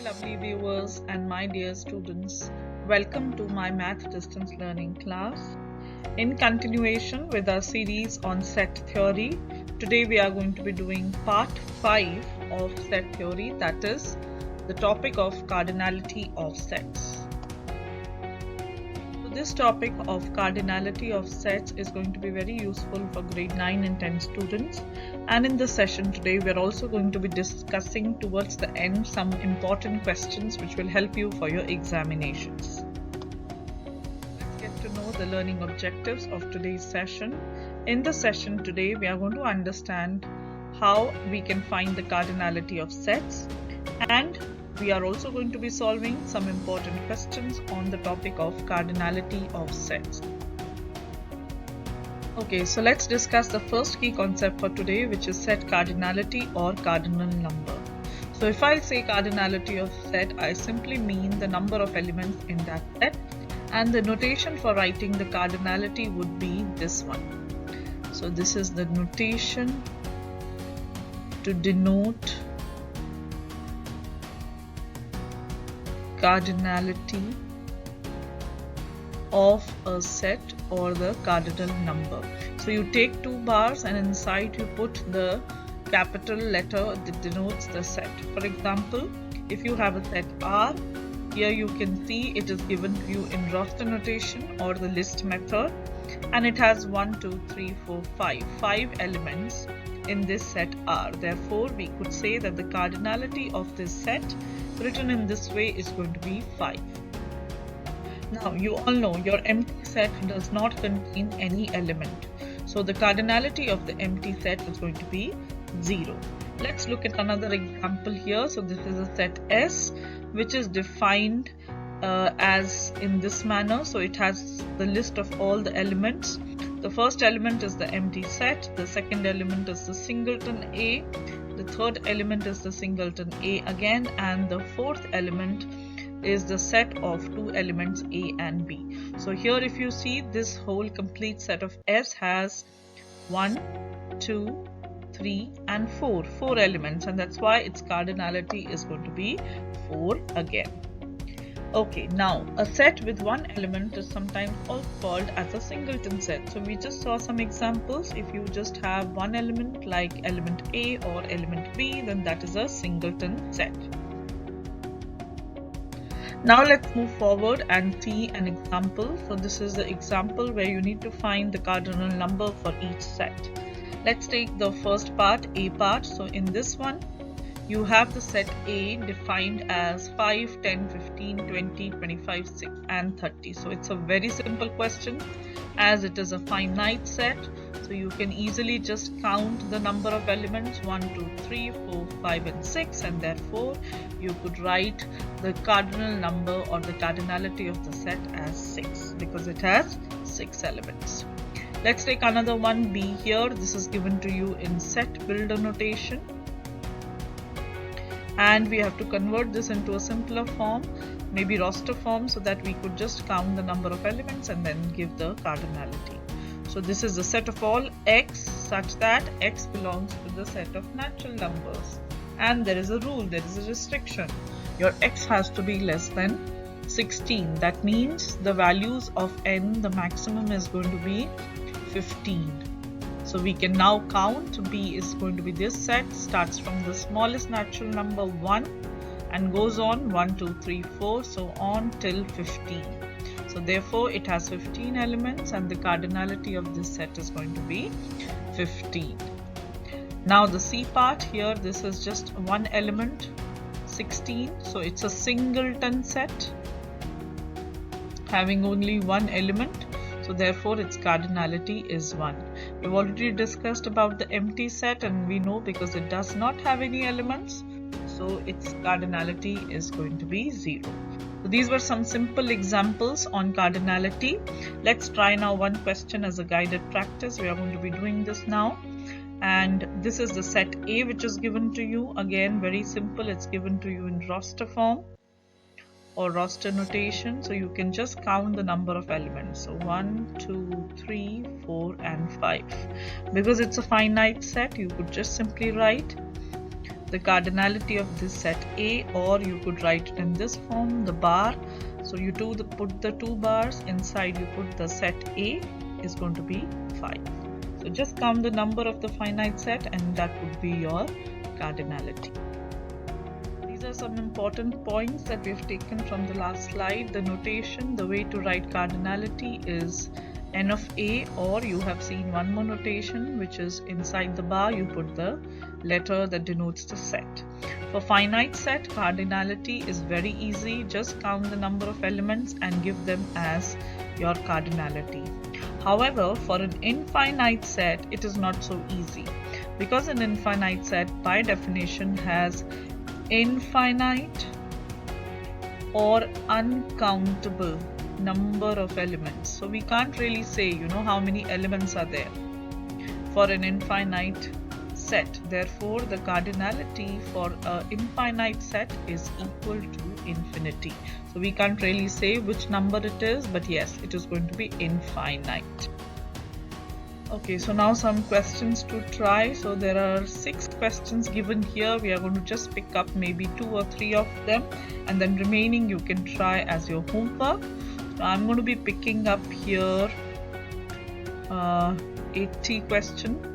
lovely viewers and my dear students, welcome to my math distance learning class. In continuation with our series on set theory, today we are going to be doing part 5 of set theory, that is the topic of cardinality of sets. So this topic of cardinality of sets is going to be very useful for grade 9 and 10 students. And in this session today, we are also going to be discussing towards the end some important questions which will help you for your examinations. Let's get to know the learning objectives of today's session. In the session today, we are going to understand how we can find the cardinality of sets, and we are also going to be solving some important questions on the topic of cardinality of sets. Okay, so let's discuss the first key concept for today, which is set cardinality or cardinal number. So if I say cardinality of set, I simply mean the number of elements in that set, and the notation for writing the cardinality would be this one. So this is the notation to denote cardinality of a set or the cardinal number. So you take two bars and inside you put the capital letter that denotes the set. For example, if you have a set R, here you can see it is given to you in roster notation or the list method, and it has 1, 2, 3, 4, 5 elements in this set R. Therefore, we could say that the cardinality of this set written in this way is going to be 5. Now, you all know your empty set does not contain any element. So the cardinality of the empty set is going to be 0. Let's look at another example here. So this is a set S, which is defined as in this manner. So it has the list of all the elements. The first element is the empty set. The second element is the singleton A. The third element is the singleton A again. And the fourth element is the set of two elements A and B. So here if you see, this whole complete set of S has 1, 2, 3 and 4 elements, and that's why its cardinality is going to be 4 again. Okay, now a set with one element is sometimes also called as a singleton set. So we just saw some examples. If you just have one element like element A or element B, then that is a singleton set. Now let's move forward and see an example. So this is the example where you need to find the cardinal number for each set. Let's take the first part, A part. So in this one, you have the set A defined as 5, 10, 15, 20, 25, 6 and 30. So it's a very simple question as it is a finite set. So you can easily just count the number of elements 1, 2, 3, 4, 5 and 6, and therefore you could write the cardinal number or the cardinality of the set as 6 because it has 6 elements. Let's take another one, B here. This is given to you in set builder notation, and we have to convert this into a simpler form, maybe roster form, so that we could just count the number of elements and then give the cardinality. So this is the set of all x such that x belongs to the set of natural numbers, and there is a rule, there is a restriction. Your x has to be less than 16. That means the values of n, the maximum is going to be 15. So we can now count. B is going to be this set, starts from the smallest natural number 1 and goes on 1, 2, 3, 4, so on till 15. So therefore it has 15 elements and the cardinality of this set is going to be 15. Now the C part here, this is just one element, 16. So it's a singleton set having only one element. So therefore its cardinality is 1. We've already discussed about the empty set, and we know because it does not have any elements, so its cardinality is going to be 0. So these were some simple examples on cardinality. Let's try now one question as a guided practice. We are going to be doing this now. And this is the set A which is given to you. Again, very simple. It's given to you in roster form or roster notation. So you can just count the number of elements. So 1, 2, 3, 4 and 5. Because it's a finite set, you could just simply write the cardinality of this set A, or you could write it in this form, the bar. So you put the 2 bars, inside you put the set A is going to be 5. So just count the number of the finite set and that would be your cardinality. These are some important points that we've taken from the last slide. The notation, the way to write cardinality is n of A, or you have seen one more notation, which is inside the bar you put the letter that denotes the set. For finite set, cardinality is very easy. Just count the number of elements and give them as your cardinality. However, for an infinite set, it is not so easy, because an infinite set by definition has infinite or uncountable number of elements. So we can't really say, how many elements are there for an infinite set. Therefore, the cardinality for an infinite set is equal to infinity. So we can't really say which number it is, but yes, it is going to be infinite. Okay, so now some questions to try. So there are 6 questions given here. We are going to just pick up maybe 2 or 3 of them, and then remaining you can try as your homework. So I'm going to be picking up here 80 question.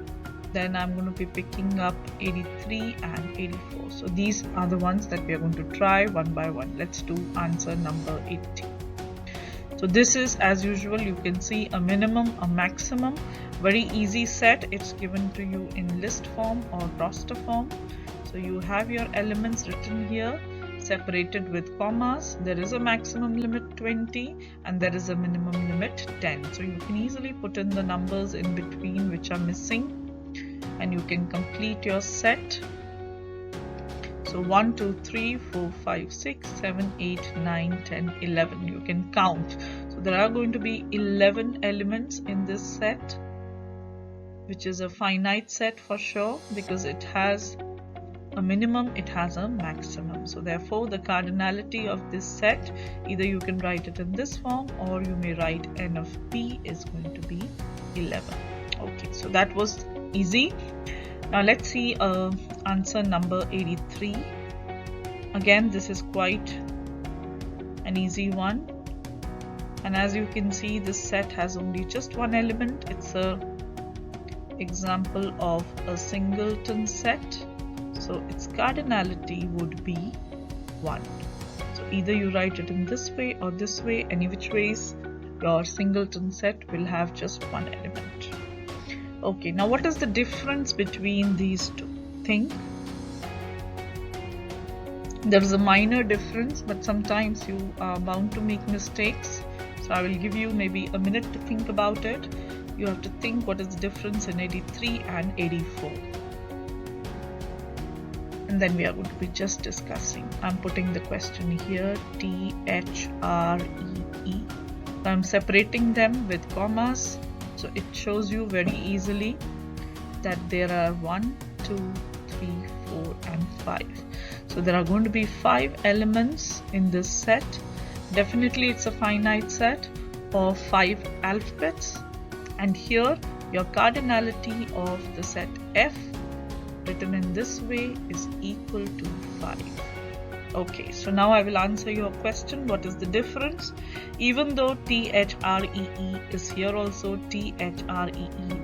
Then I'm going to be picking up 83 and 84. So these are the ones that we are going to try one by one. Let's do answer number 80. So this is, as usual, you can see a minimum, a maximum. Very easy set. It's given to you in list form or roster form. So you have your elements written here, separated with commas. There is a maximum limit 20 and there is a minimum limit 10. So you can easily put in the numbers in between which are missing, and you can complete your set. So 1, 2, 3, 4, 5, 6, 7, 8, 9, 10, 11. You can count. So there are going to be 11 elements in this set, which is a finite set for sure, because it has a minimum, it has a maximum. So therefore the cardinality of this set, either you can write it in this form or you may write n of p is going to be 11. Okay, so that was easy. Now let's see answer number 83. Again, this is quite an easy one, and as you can see, this set has only just one element. It's a example of a singleton set, so its cardinality would be 1. So either you write it in this way or this way, any which ways your singleton set will have just one element. Okay, now what is the difference between these two? Think. There is a minor difference, but sometimes you are bound to make mistakes. So I will give you maybe a minute to think about it. You have to think what is the difference in 83 and 84. And then we are going to be just discussing. I'm putting the question here, T, H, R, E, E. So I'm separating them with commas. So it shows you very easily that there are 1, 2, 3, 4 and 5. So there are going to be 5 elements in this set. Definitely it's a finite set of 5 alphabets. And here your cardinality of the set F written in this way is equal to 5. Okay, so now I will answer your question. What is the difference? Even though THREE is here also, THREE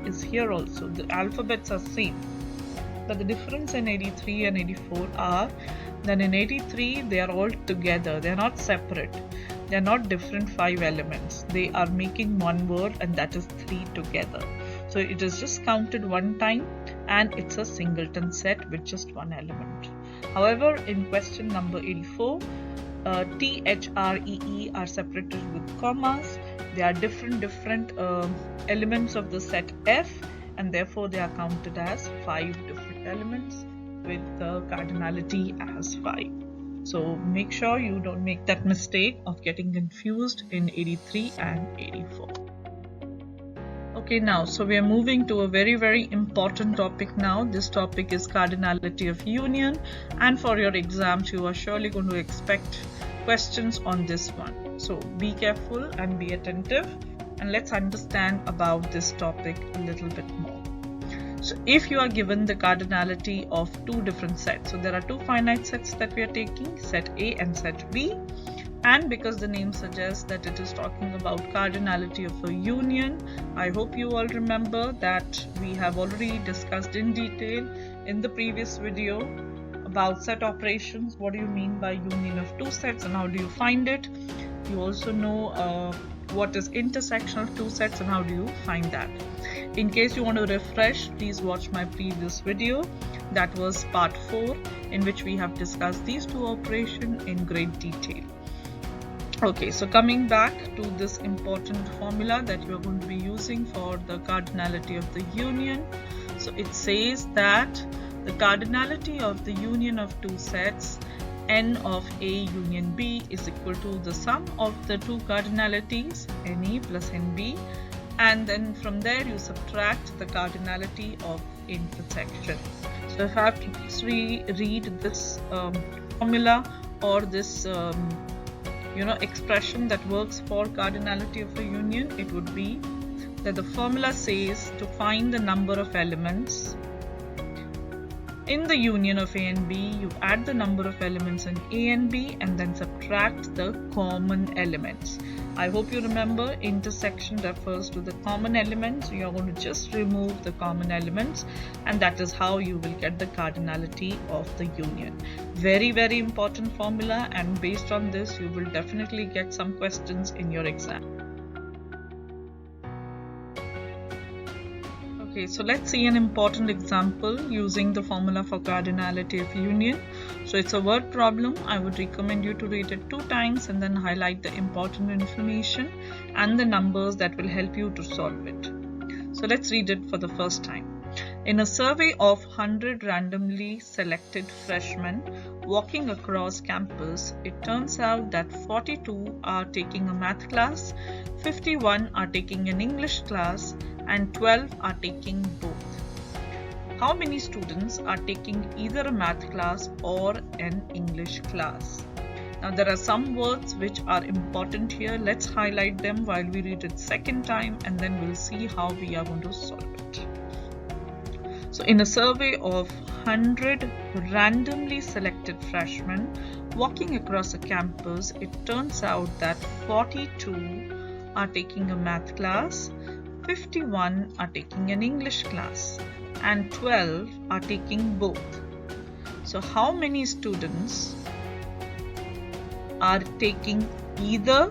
is here also, the alphabets are same. But the difference in 83 and 84 are that in 83 they are all together, they are not separate. They are not different 5 elements. They are making one word, and that is 3 together. So it is just counted one time and it's a singleton set with just one element. However, in question number 84, THREE are separated with commas. They are different elements of the set F, and therefore they are counted as 5 different elements with the cardinality as 5. So make sure you don't make that mistake of getting confused in 83 and 84. Okay, now so we are moving to a very important topic now. This topic is cardinality of union, and for your exams you are surely going to expect questions on this one. So be careful and be attentive, and let's understand about this topic a little bit more. So if you are given the cardinality of two different sets, so there are two finite sets that we are taking, set A and set B, and because the name suggests that it is talking about cardinality of a union, I hope you all remember that we have already discussed in detail in the previous video about set operations. What do you mean by union of two sets and how do you find it? You also know what is intersection of two sets and how do you find that. In case you want to refresh, please watch my previous video. That was part 4, in which we have discussed these two operations in great detail. Okay, so coming back to this important formula that we are going to be using for the cardinality of the union. So it says that the cardinality of the union of two sets n of A union B is equal to the sum of the two cardinalities NA plus NB, and then from there you subtract the cardinality of intersection. So if I have to read this formula or this expression that works for cardinality of a union, it would be that the formula says to find the number of elements in the union of A and B, you add the number of elements in A and B and then subtract the common elements. I hope you remember intersection refers to the common elements. You are going to just remove the common elements, and that is how you will get the cardinality of the union. Very, very important formula, and based on this you will definitely get some questions in your exam. Okay, so let's see an important example using the formula for cardinality of union. So it's a word problem. I would recommend you to read it 2 times and then highlight the important information and the numbers that will help you to solve it. So let's read it for the first time. In a survey of 100 randomly selected freshmen walking across campus, it turns out that 42 are taking a math class, 51 are taking an English class, and 12 are taking both. How many students are taking either a math class or an English class? Now there are some words which are important here. Let's highlight them while we read it second time, and then we'll see how we are going to solve it. So in a survey of 100 randomly selected freshmen walking across a campus, it turns out that 42 are taking a math class, 51 are taking an English class, and 12 are taking both. So how many students are taking either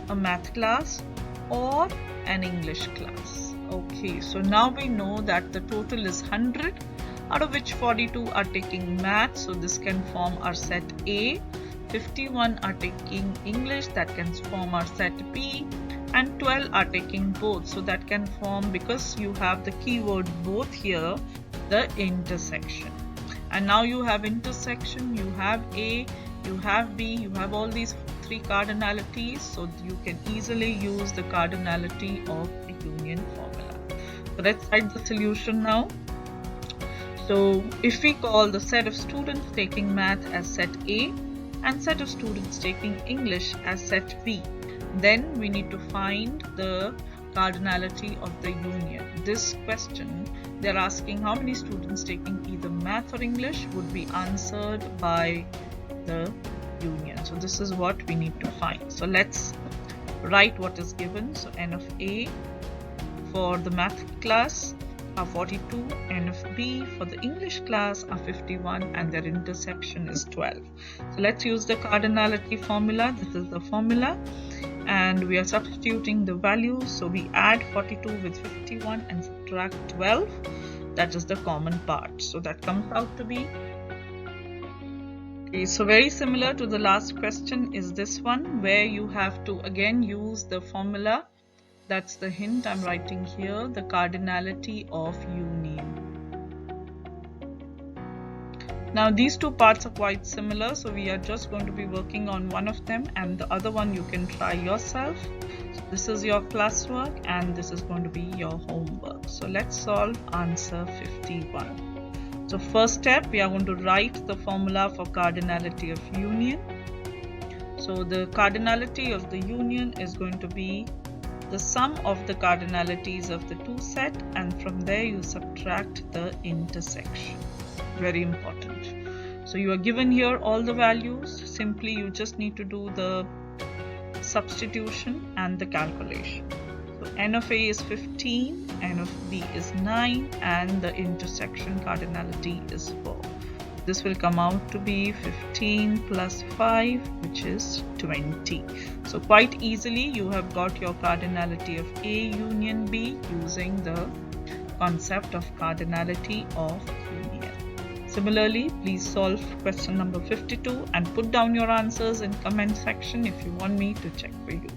a math class or an English class? Okay, so now we know that the total is 100, out of which 42 are taking math, so this can form our set A, 51 are taking English, that can form our set B, and 12 are taking both, so that can form, because you have the keyword both here, the intersection. And now you have intersection, you have A, you have B, you have all these 3 cardinalities, so you can easily use the cardinality of the union formula. So let's write the solution now. So if we call the set of students taking math as set A and set of students taking English as set B, then we need to find the cardinality of the union. This question, they're asking how many students taking either math or English would be answered by the union. So this is what we need to find. So let's write what is given. So n of A for the math class are 42, n of B for the English class are 51, and their intersection is 12. So let's use the cardinality formula. This is the formula, and we are substituting the values. So we add 42 with 51 and subtract 12. That is the common part. So that comes out to be, okay, so very similar to the last question is this one, where you have to again use the formula. That's the hint I'm writing here, the cardinality of union. Now these two parts are quite similar, so we are just going to be working on one of them, and the other one you can try yourself. So this is your classwork and this is going to be your homework. So let's solve answer 51. So first step, we are going to write the formula for cardinality of union. So the cardinality of the union is going to be the sum of the cardinalities of the two set, and from there you subtract the intersection. Very important. So you are given here all the values. Simply you just need to do the substitution and the calculation. So n of A is 15, n of B is 9, and the intersection cardinality is 4. This will come out to be 15 plus 5, which is 20. So quite easily you have got your cardinality of A union B using the concept of cardinality of union. Similarly, please solve question number 52 and put down your answers in comment section if you want me to check for you.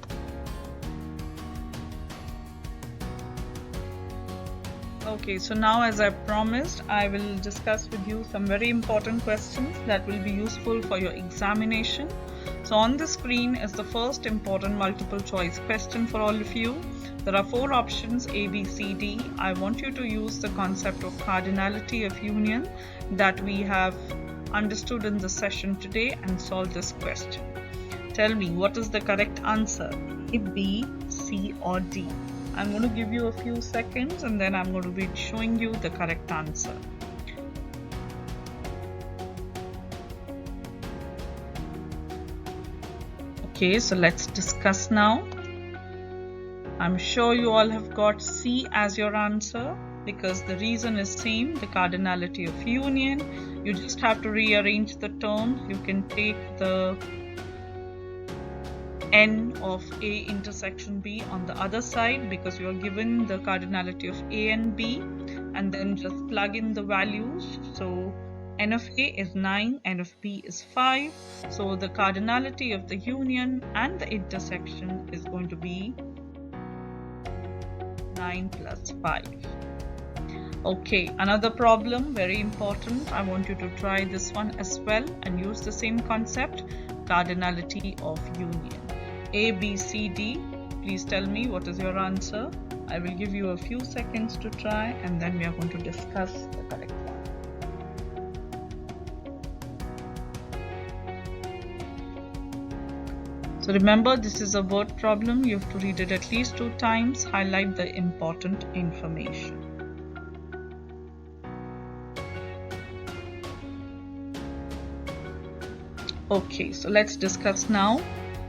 Okay, so now as I promised, I will discuss with you some very important questions that will be useful for your examination. So on the screen is the first important multiple choice question for all of you. There are 4 options A, B, C, D. I want you to use the concept of cardinality of union that we have understood in the session today and solve this question. Tell me, what is the correct answer? A, B, C or D? I'm going to give you a few seconds and then I'm going to be showing you the correct answer. Okay, so let's discuss now. I'm sure you all have got C as your answer because the reason is same, the cardinality of union. You just have to rearrange the terms. You can take the n of A intersection B on the other side because you are given the cardinality of A and B, and then just plug in the values. So n of A is 9, n of B is 5. So the cardinality of the union and the intersection is going to be 9 plus 5. Okay, another problem, very important. I want you to try this one as well and use the same concept, cardinality of union. A, B, C, D. Please tell me what is your answer. I will give you a few seconds to try and then we are going to discuss the correct one. So remember, this is a word problem. You have to read it at least 2 times, highlight the important information. Okay, so let's discuss now.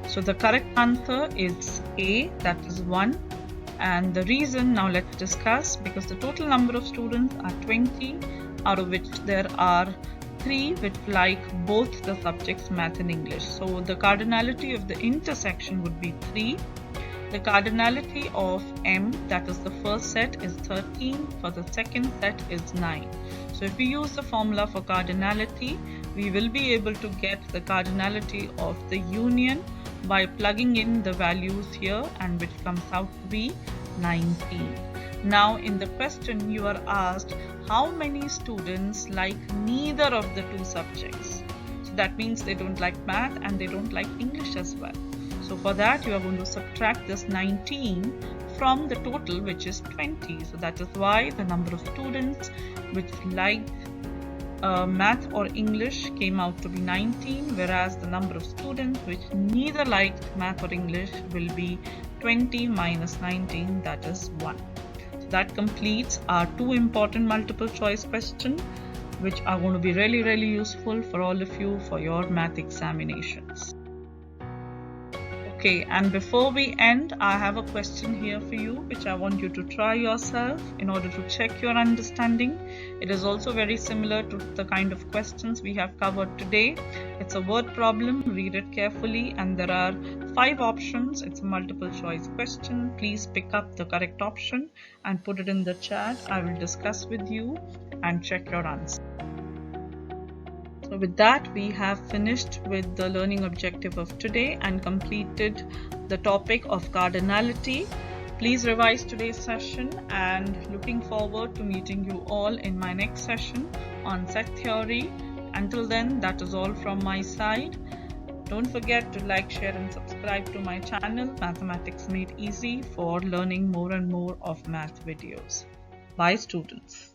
So the correct answer is A, that is 1. And the reason, now let's discuss, because the total number of students are 20, out of which there are 3 which like both the subjects math and English. So the cardinality of the intersection would be 3. The cardinality of M, that is the first set, is 13. For the second set is 9. So if we use the formula for cardinality, we will be able to get the cardinality of the union by plugging in the values here, and which comes out to be 19. Now in the question you are asked how many students like neither of the 2 subjects. So that means they don't like math and they don't like English as well. So for that you are going to subtract this 19 from the total, which is 20. So that is why the number of students which like math or English came out to be 19, whereas the number of students which neither liked math or English will be 20 minus 19, that is 1. So that completes our 2 important multiple choice questions, which are going to be really useful for all of you for your math examinations. Okay, and before we end, I have a question here for you which I want you to try yourself in order to check your understanding. It is also very similar to the kind of questions we have covered today. It's a word problem, read it carefully, and there are 5 options. It's a multiple choice question. Please pick up the correct option and put it in the chat. I will discuss with you and check your answer. So with that, we have finished with the learning objective of today and completed the topic of cardinality. Please revise today's session, and looking forward to meeting you all in my next session on set theory. Until then, that is all from my side. Don't forget to like, share and subscribe to my channel, Mathematics Made Easy, for learning more and more of math videos. Bye students.